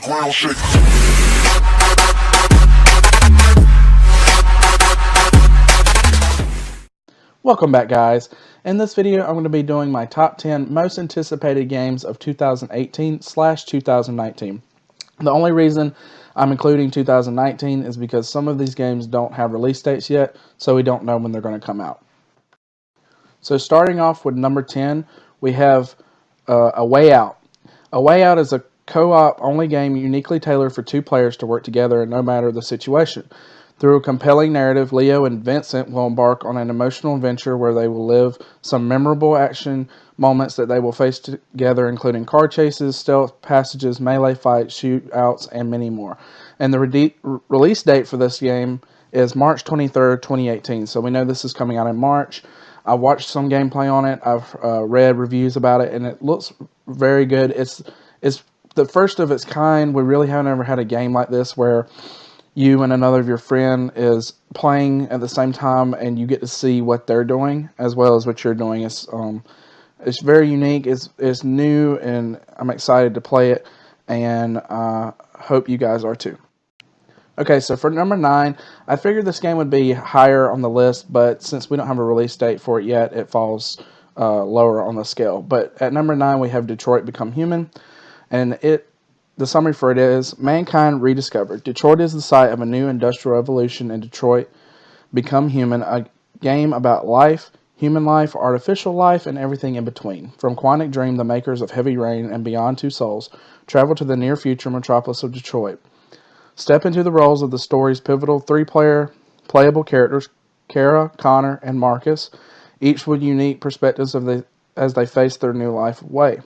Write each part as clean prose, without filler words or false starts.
ground shake. Welcome back, guys. In this video, I'm going to be doing my top 10 most anticipated games of 2018/2019. The only reason I'm including 2019 is because some of these games don't have release dates yet, so we don't know when they're going to come out. So starting off with number 10, we have A Way Out. A Way Out is a co-op only game uniquely tailored for two players to work together no matter the situation. Through a compelling narrative, Leo and Vincent will embark on an emotional adventure where they will live some memorable action moments that they will face together, including car chases, stealth passages, melee fights, shootouts, and many more. And the release date for this game is March 23rd, 2018. So we know this is coming out in March. I watched some gameplay on it. I've read reviews about it, and it looks very good. It's the first of its kind. We really haven't ever had a game like this where you and another of your friend is playing at the same time, and you get to see what they're doing as well as what you're doing. It's very unique. It's new, and I'm excited to play it, and hope you guys are too. Okay, so for number 9, I figured this game would be higher on the list, but since we don't have a release date for it yet, it falls lower on the scale. But at number 9, we have Detroit Become Human, and the summary for it is, mankind rediscovered. Detroit is the site of a new industrial revolution in Detroit Become Human, a game about life, human life, artificial life, and everything in between. From Quantic Dream, the makers of Heavy Rain and Beyond Two Souls, travel to the near-future metropolis of Detroit. Step into the roles of the story's pivotal three-player playable characters, Kara, Connor, and Marcus, each with unique perspectives as they face their new life way.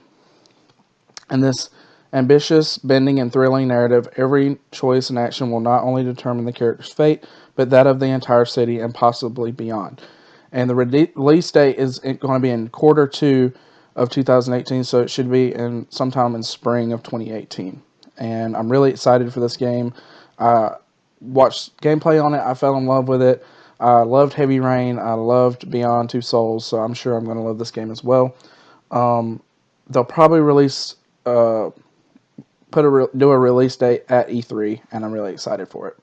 In this ambitious, bending, and thrilling narrative, every choice and action will not only determine the character's fate, but that of the entire city and possibly beyond. And the release date is going to be in Q2 of 2018, so it should be sometime in spring of 2018. And I'm really excited for this game. I watched gameplay on it. I fell in love with it. I loved Heavy Rain. I loved Beyond Two Souls, so I'm sure I'm going to love this game as well. They'll probably release... do a release date at E3, and I'm really excited for it.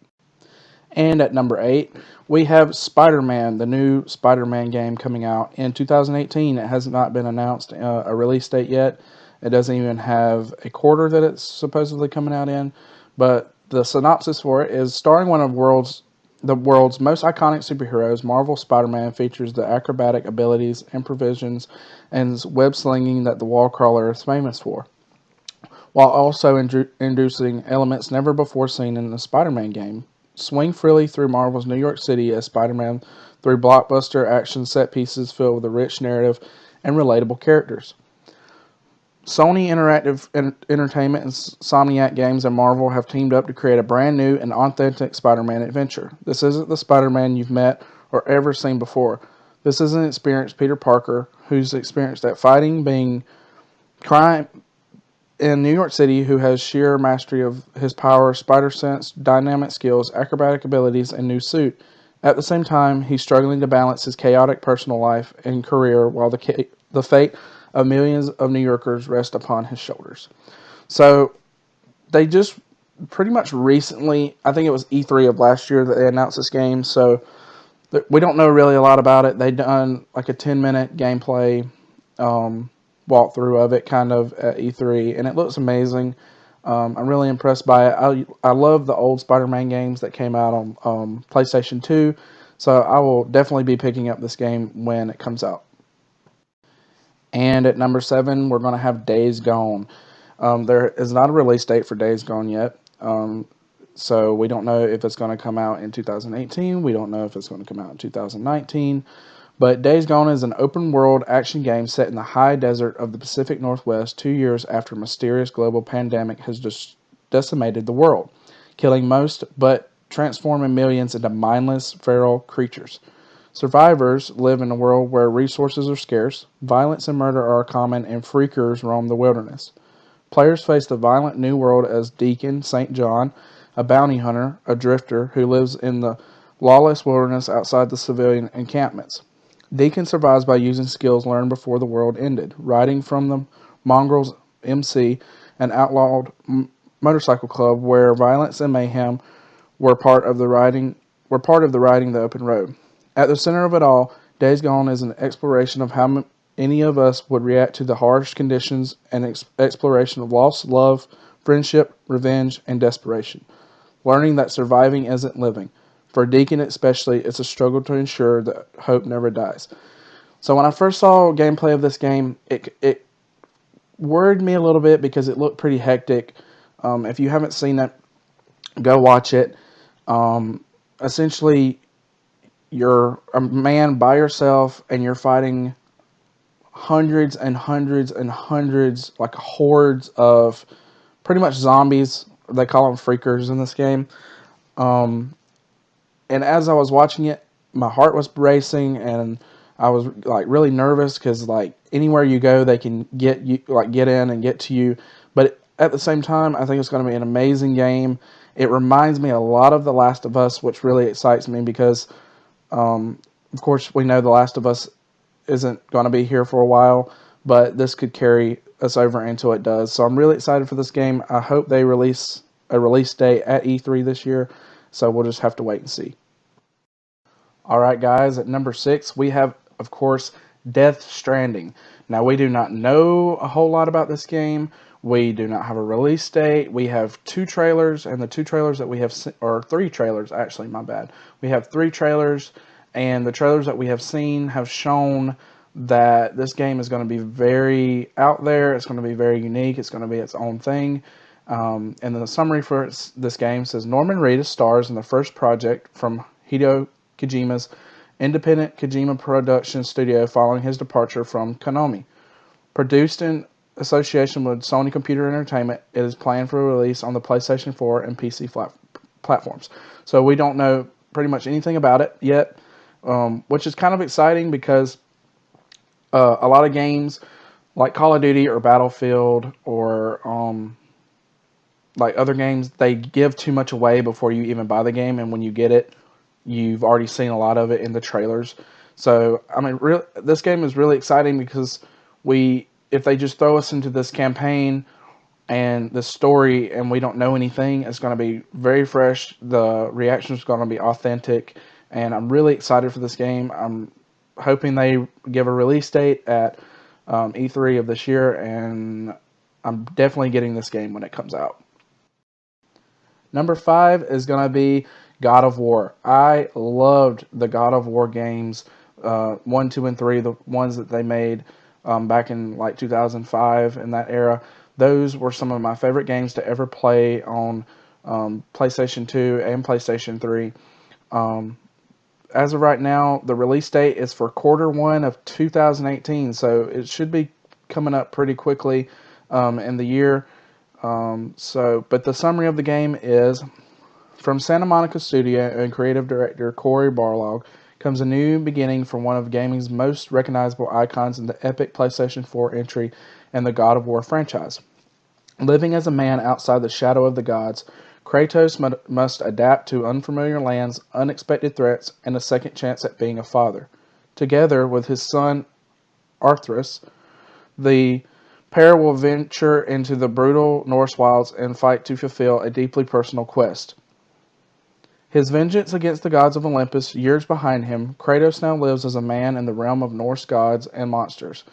And at number 8, we have Spider-Man, the new Spider-Man game coming out in 2018. It has not been announced a release date yet. It doesn't even have a quarter that it's supposedly coming out in, but the synopsis for it is, starring one of the world's most iconic superheroes, Marvel Spider-Man features the acrobatic abilities, improvisations, and web-slinging that the wall crawler is famous for, while also introducing elements never before seen in the Spider-Man game. Swing freely through Marvel's New York City as Spider-Man through blockbuster action set pieces filled with a rich narrative and relatable characters. Sony Interactive Entertainment and Insomniac Games and Marvel have teamed up to create a brand new and authentic Spider-Man adventure. This isn't the Spider-Man you've met or ever seen before. This is an experienced Peter Parker who's experienced at fighting, being crime in New York City, who has sheer mastery of his power, spider sense, dynamic skills, acrobatic abilities, and new suit. At the same time, he's struggling to balance his chaotic personal life and career while the fate of millions of New Yorkers rest upon his shoulders. So they just pretty much recently, I think it was E3 of last year that they announced this game, so we don't know really a lot about it. They've done like a 10-minute gameplay walkthrough of it kind of at E3, and it looks amazing. I'm really impressed by it. I love the old Spider-Man games that came out on PlayStation 2, so I will definitely be picking up this game when it comes out. And at number 7, we're going to have Days Gone. There is not a release date for Days Gone yet, so we don't know if it's going to come out in 2018. We don't know if it's going to come out in 2019. But Days Gone is an open-world action game set in the high desert of the Pacific Northwest 2 years after a mysterious global pandemic has just decimated the world, killing most but transforming millions into mindless, feral creatures. Survivors live in a world where resources are scarce, violence and murder are common, and freakers roam the wilderness. Players face the violent new world as Deacon St. John, a bounty hunter, a drifter who lives in the lawless wilderness outside the civilian encampments. Deacon survives by using skills learned before the world ended, riding from the mongrels MC, an outlawed motorcycle club where violence and mayhem were part of the riding the open road. At the center of it all, Days Gone is an exploration of how any of us would react to the harsh conditions and exploration of loss, love, friendship, revenge, and desperation. Learning that surviving isn't living. For Deacon especially, it's a struggle to ensure that hope never dies. So when I first saw gameplay of this game, it worried me a little bit because it looked pretty hectic. If you haven't seen it, go watch it. Essentially, you're a man by yourself and you're fighting hundreds and hundreds and hundreds, like hordes of pretty much zombies. They call them freakers in this game. And as I was watching it, my heart was racing and I was like really nervous because like anywhere you go, they can get you, like get in and get to you. But at the same time, I think it's going to be an amazing game. It reminds me a lot of The Last of Us, which really excites me because, of course, we know The Last of Us isn't going to be here for a while, but this could carry us over until it does. So I'm really excited for this game. I hope they release a release date at E3 this year. So we'll just have to wait and see. All right, guys, at number 6, we have, of course, Death Stranding. Now, we do not know a whole lot about this game. We do not have a release date. We have 2 trailers, and the 2 trailers that we have, or 3 trailers, actually, my bad. We have 3 trailers, and the trailers that we have seen have shown that this game is going to be very out there. It's going to be very unique. It's going to be its own thing. And the summary for this game says, Norman Reedus stars in the first project from Hideo Kojima's independent Kojima production studio following his departure from Konami. Produced in association with Sony Computer Entertainment, it is planned for release on the PlayStation 4 and PC platforms. So we don't know pretty much anything about it yet, which is kind of exciting because a lot of games like Call of Duty or Battlefield or like other games, they give too much away before you even buy the game, and when you get it, you've already seen a lot of it in the trailers. So, I mean, this game is really exciting because if they just throw us into this campaign and the story and we don't know anything, it's going to be very fresh. The reaction is going to be authentic, and I'm really excited for this game. I'm hoping they give a release date at E3 of this year, and I'm definitely getting this game when it comes out. Number 5 is going to be God of War. I loved the God of War games, 1, 2, and 3, the ones that they made back in like 2005 in that era. Those were some of my favorite games to ever play on PlayStation 2 and PlayStation 3. As of right now, the release date is for Q1 of 2018, so it should be coming up pretty quickly in the year. But the summary of the game is, from Santa Monica Studio and creative director Cory Barlog comes a new beginning for one of gaming's most recognizable icons in the epic PlayStation 4 entry in the God of War franchise. Living as a man outside the shadow of the gods, Kratos must adapt to unfamiliar lands, unexpected threats, and a second chance at being a father. Together with his son Arthas, the pair will venture into the brutal Norse wilds and fight to fulfill a deeply personal quest. His vengeance against the gods of Olympus years behind him, Kratos now lives as a man in the realm of Norse gods and monsters.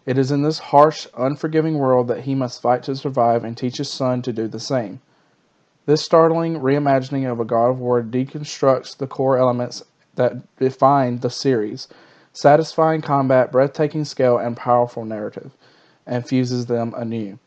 It is in this harsh, unforgiving world that he must fight to survive and teach his son to do the same. This startling reimagining of a God of War deconstructs the core elements that define the series, satisfying combat, breathtaking scale, and powerful narrative, and fuses them anew.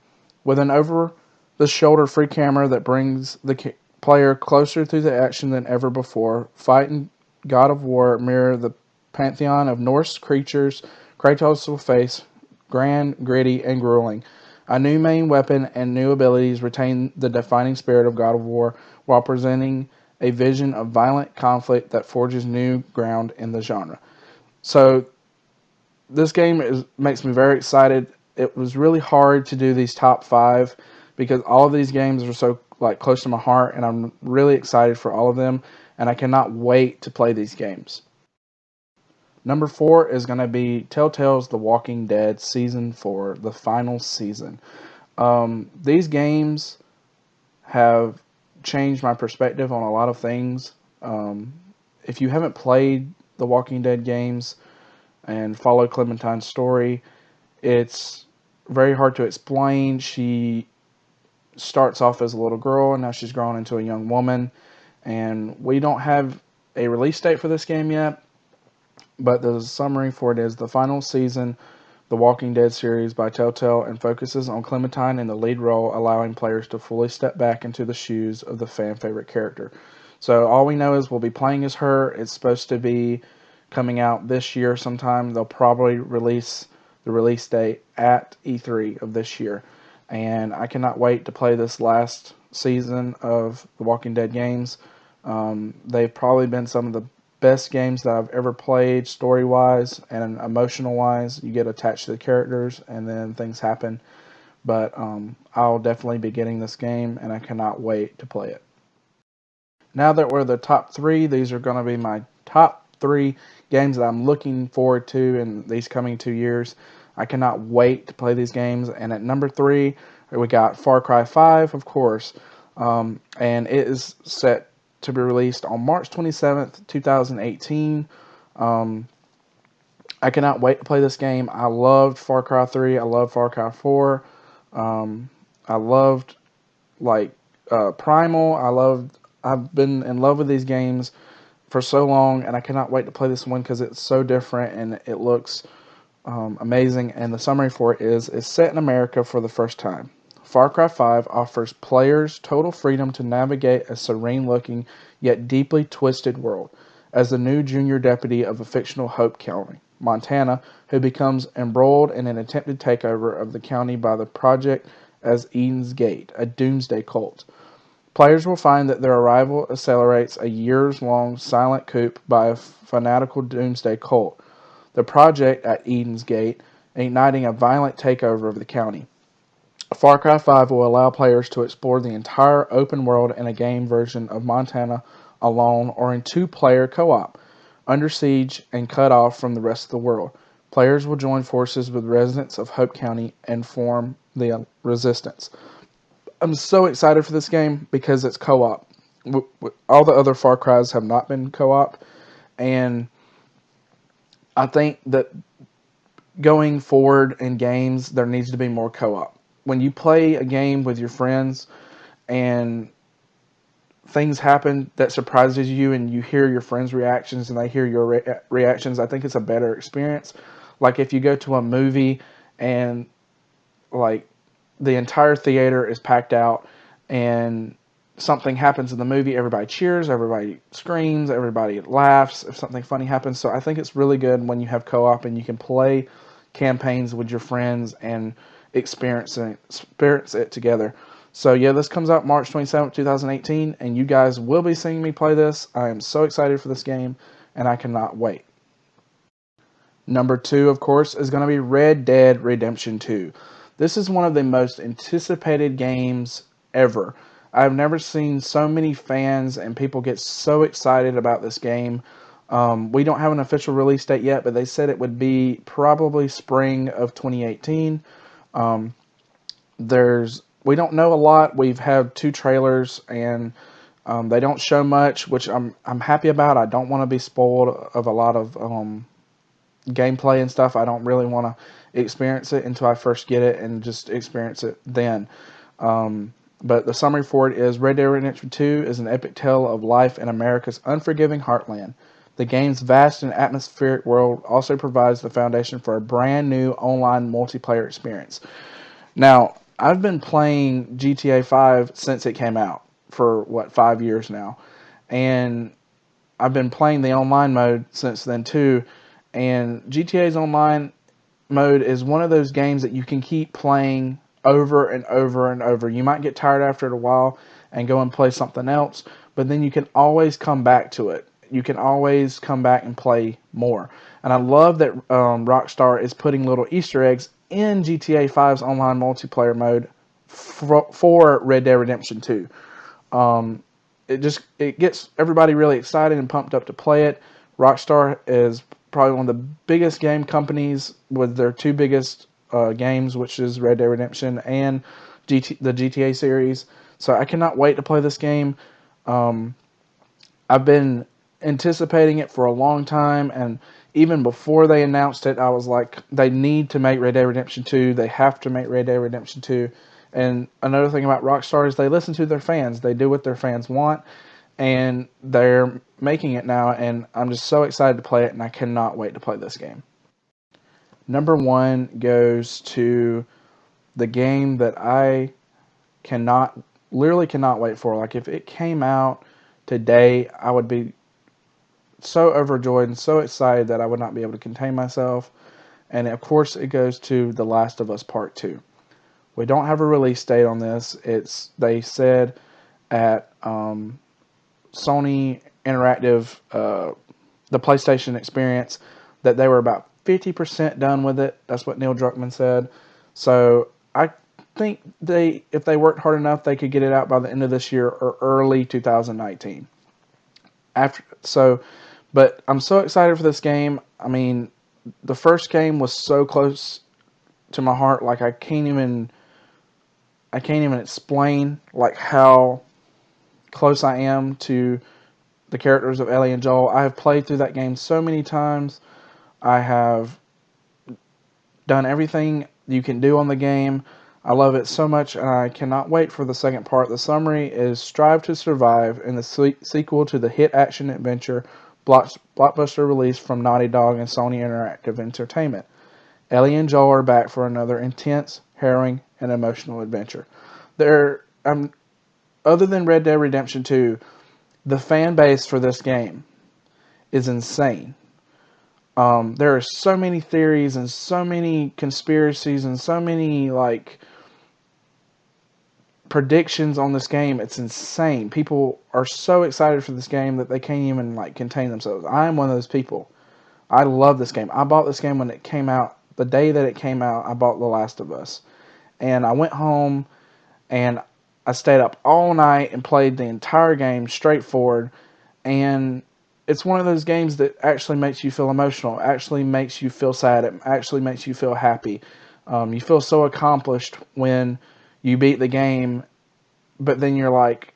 With an over-the-shoulder free camera that brings the player closer to the action than ever before, Fight and God of War mirror the pantheon of Norse creatures Kratos will face, grand, gritty, and grueling. A new main weapon and new abilities retain the defining spirit of God of War while presenting a vision of violent conflict that forges new ground in the genre. So this game makes me very excited. It was really hard to do these top 5 because all of these games are so close to my heart, and I'm really excited for all of them, and I cannot wait to play these games. Number 4 is going to be Telltale's The Walking Dead Season 4, the final season. These games have changed my perspective on a lot of things. If you haven't played the Walking Dead games and followed Clementine's story, it's very hard to explain. She starts off as a little girl, and now she's grown into a young woman. And we don't have a release date for this game yet, but the summary for it is: the final season, The Walking Dead series by Telltale, and focuses on Clementine in the lead role, allowing players to fully step back into the shoes of the fan favorite character. So all we know is we'll be playing as her. It's supposed to be coming out this year sometime. They'll probably release the release date at E3 of this year. And I cannot wait to play this last season of the Walking Dead games. They've probably been some of the best games that I've ever played, story-wise and emotional-wise. You get attached to the characters, and then things happen. But I'll definitely be getting this game, and I cannot wait to play it. Now that we're the top three, these are going to be my top three games that I'm looking forward to in these coming 2 years. I cannot wait to play these games. And at number 3, we got Far Cry 5, of course. And it is set to be released on March 27th, 2018. I cannot wait to play this game. I loved Far Cry 3. I loved Far Cry 4. I loved Primal. I've been in love with these games for so long, and I cannot wait to play this one because it's so different and it looks amazing. And the summary for it is: it's set in America for the first time. Far Cry 5 offers players total freedom to navigate a serene-looking yet deeply twisted world as the new junior deputy of a fictional Hope County, Montana, who becomes embroiled in an attempted takeover of the county by the Project as Eden's Gate, a doomsday cult. Players will find that their arrival accelerates a years-long silent coup by a fanatical doomsday cult, the Project at Eden's Gate, igniting a violent takeover of the county. Far Cry 5 will allow players to explore the entire open world in a game version of Montana alone or in 2-player co-op, under siege and cut off from the rest of the world. Players will join forces with residents of Hope County and form the Resistance. I'm so excited for this game because it's co-op. All the other Far Cry's have not been co-op, and I think that going forward in games, there needs to be more co-op. When you play a game with your friends and things happen that surprises you and you hear your friends' reactions and they hear your reactions, I think it's a better experience. Like if you go to a movie and like the entire theater is packed out and something happens in the movie, everybody cheers, everybody screams, everybody laughs if something funny happens. So I think it's really good when you have co-op and you can play campaigns with your friends and experience it together. So yeah, this comes out March 27th, 2018, and you guys will be seeing me play this. I am so excited for this game, and I cannot wait. Number 2, of course, is going to be Red Dead Redemption 2. This is one of the most anticipated games ever. I've never seen so many fans and people get so excited about this game. We don't have an official release date yet, but they said it would be probably spring of 2018. We don't know a lot. We've had 2 trailers, and they don't show much, which I'm happy about. I don't want to be spoiled of a lot of gameplay and stuff. I don't really want to experience it until I first get it and just experience it then. But the summary for it is: Red Dead Redemption 2 is an epic tale of life in America's unforgiving heartland. The game's vast and atmospheric world also provides the foundation for a brand new online multiplayer experience. Now, I've been playing GTA 5 since it came out for, 5 years now. And I've been playing the online mode since then too. And GTA's online mode is one of those games that you can keep playing over and over and over. You might get tired after a while and go and play something else, but then you can always come back to it. You can always come back and play more. And I love that Rockstar is putting little Easter eggs in GTA 5's online multiplayer mode for Red Dead Redemption 2. It gets everybody really excited and pumped up to play it. Rockstar is probably one of the biggest game companies with their 2 biggest games, which is Red Dead Redemption and the GTA series. So I cannot wait to play this game. I've been anticipating it for a long time, and even before they announced it, I was like, they need to make Red Dead Redemption 2. They have to make Red Dead Redemption 2. And another thing about Rockstar is they listen to their fans. They do what their fans want, and they're making it now, and I'm just so excited to play it, and I cannot wait to play this game. Number 1 goes to the game that I literally cannot wait for. Like, if it came out today, I would be so overjoyed and so excited that I would not be able to contain myself. And of course, it goes to The Last of Us Part 2. We don't have a release date on this. They said at Sony Interactive, the PlayStation Experience, that they were about 50% done with it. That's what Neil Druckmann said. So I think if they worked hard enough, they could get it out by the end of this year or early 2019. But I'm so excited for this game. I mean, the first game was so close to my heart. Like, I can't even explain like how close I am to the characters of Ellie and Joel. I have played through that game so many times. I have done everything you can do on the game. I love it so much, and I cannot wait for the second part. The summary is Strive to Survive, and the sequel to the hit action-adventure blockbuster release from Naughty Dog and Sony Interactive Entertainment. Ellie and Joel are back for another intense, harrowing, and emotional adventure. Other than Red Dead Redemption 2, the fan base for this game is insane. There are so many theories and so many conspiracies and so many predictions on this game. It's insane. People are so excited for this game that they can't even contain themselves. I am one of those people. I love this game. I bought this game when it came out. The day that it came out, I bought The Last of Us. And I went home and I stayed up all night and played the entire game straightforward. And it's one of those games that actually makes you feel emotional, actually makes you feel sad, it actually makes you feel happy. You feel so accomplished when you beat the game, but then you're like,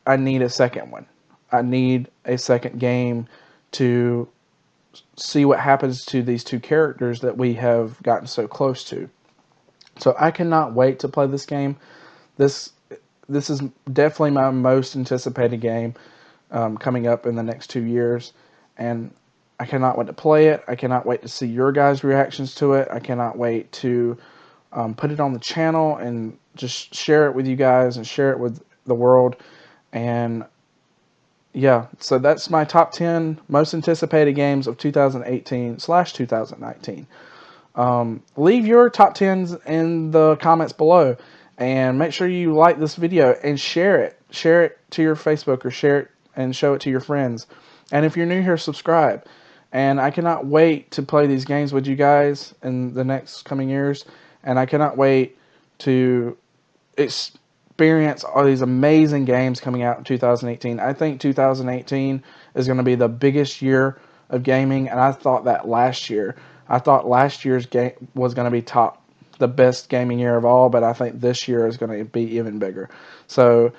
I need a second one. I need a second game to see what happens to these two characters that we have gotten so close to. So I cannot wait to play this game. This is definitely my most anticipated game coming up in the next 2 years, and I cannot wait to play it. I cannot wait to see your guys' reactions to it. I cannot wait to put it on the channel and just share it with you guys and share it with the world. And yeah, so that's my top 10 most anticipated games of 2018/2019. Leave your top 10s in the comments below, and make sure you like this video and share it. Share it to your Facebook, or share it and show it to your friends. And if you're new here, subscribe. And I cannot wait to play these games with you guys in the next coming years. And I cannot wait to experience all these amazing games coming out in 2018. I think 2018 is going to be the biggest year of gaming, and I thought that last year. I thought last year's game was going to be the best gaming year of all, but I think this year is going to be even bigger. So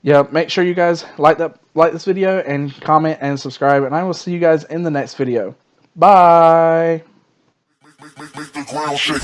yeah, make sure you guys like this video and comment and subscribe, and I will see you guys in the next video. Bye! Make the ground shake.